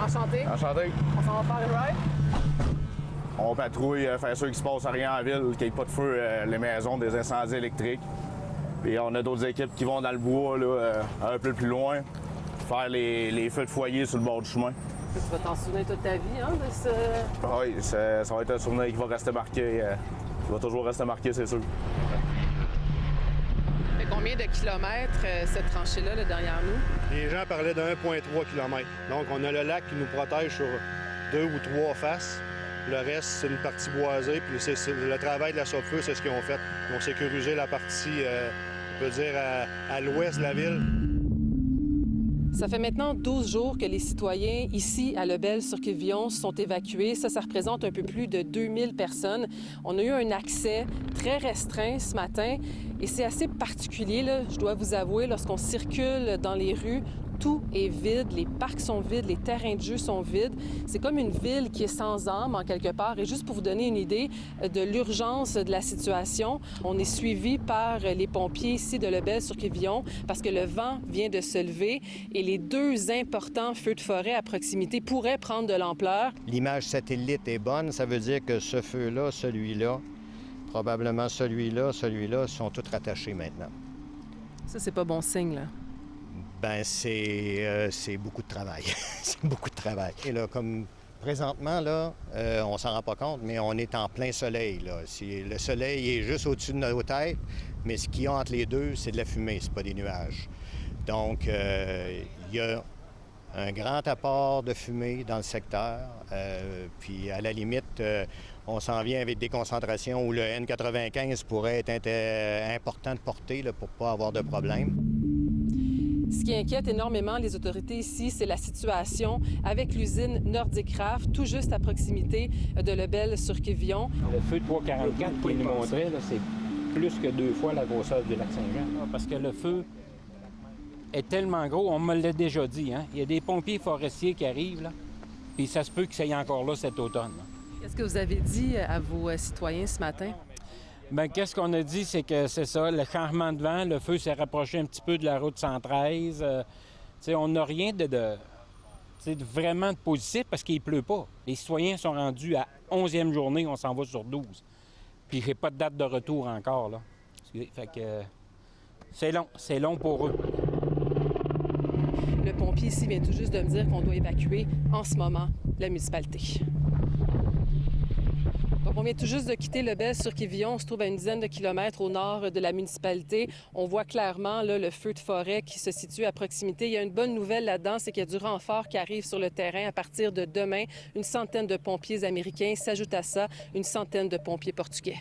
Enchanté. Enchanté. On s'en va faire le ride. On patrouille, faire sûr qu'il se passe rien en ville, qu'il n'y ait pas de feu, les maisons, des incendies électriques. Puis on a d'autres équipes qui vont dans le bois, là, un peu plus loin, faire les feux de foyer sur le bord du chemin. Tu vas t'en souvenir toute ta vie, hein, de ce... Oui, ça va être un souvenir qui va rester marqué. Qui va toujours rester marqué, c'est sûr. Mais combien de kilomètres cette tranchée-là là, derrière nous? Les gens parlaient de 1,3 km. Donc, on a le lac qui nous protège sur 2 ou 3 faces. Le reste, c'est une partie boisée. Puis le travail de la Sopfeu, c'est ce qu'ils ont fait. Ils ont sécurisé la partie, on peut dire, à l'ouest de la ville. Ça fait maintenant 12 jours que les citoyens ici à Lebel-sur-Quévillon sont évacués. Ça représente un peu plus de 2000 personnes. On a eu un accès très restreint ce matin et c'est assez particulier, là, je dois vous avouer, lorsqu'on circule dans les rues, tout est vide, les parcs sont vides, les terrains de jeu sont vides. C'est comme une ville qui est sans âme en quelque part. Et juste pour vous donner une idée de l'urgence de la situation, on est suivi par les pompiers ici de Lebel-sur-Quévillon parce que le vent vient de se lever et les deux importants feux de forêt à proximité pourraient prendre de l'ampleur. L'image satellite est bonne, ça veut dire que ce feu-là, celui-là, probablement celui-là sont tous rattachés maintenant. Ça, c'est pas bon signe, là. Ben c'est beaucoup de travail. C'est beaucoup de travail. Et là, comme présentement, là, on s'en rend pas compte, mais on est en plein soleil, là. Le soleil est juste au-dessus de nos têtes, mais ce qu'il y a entre les deux, c'est de la fumée, c'est pas des nuages. Donc, il y a un grand apport de fumée dans le secteur. Puis, à la limite, on s'en vient avec des concentrations où le N95 pourrait être important de porter là, pour ne pas avoir de problème. Ce qui inquiète énormément les autorités ici, c'est la situation avec l'usine Nordic Craft, tout juste à proximité de Lebel-sur-Quévillon. Le feu de 344 qui nous montrait, là, c'est plus que 2 fois la grosseur du lac Saint-Jean. Parce que le feu est tellement gros, on me l'a déjà dit, hein? Il y a des pompiers forestiers qui arrivent, là, puis ça se peut que ça y ait encore là cet automne. Qu'est-ce que vous avez dit à vos citoyens ce matin? Bien, qu'est-ce qu'on a dit, c'est que c'est ça, le changement de vent, le feu s'est rapproché un petit peu de la route 113. On n'a rien de vraiment de positif parce qu'il ne pleut pas. Les citoyens sont rendus à 11e journée, on s'en va sur 12. Puis j'ai pas de date de retour encore, là. Fait que c'est long pour eux. Le pompier ici vient tout juste de me dire qu'on doit évacuer en ce moment la municipalité. Donc, on vient tout juste de quitter Lebel-sur-Quévillon. On se trouve à une dizaine de kilomètres au nord de la municipalité. On voit clairement là, le feu de forêt qui se situe à proximité. Il y a une bonne nouvelle là-dedans, c'est qu'il y a du renfort qui arrive sur le terrain à partir de demain. Une centaine de pompiers américains s'ajoute à ça, une centaine de pompiers portugais.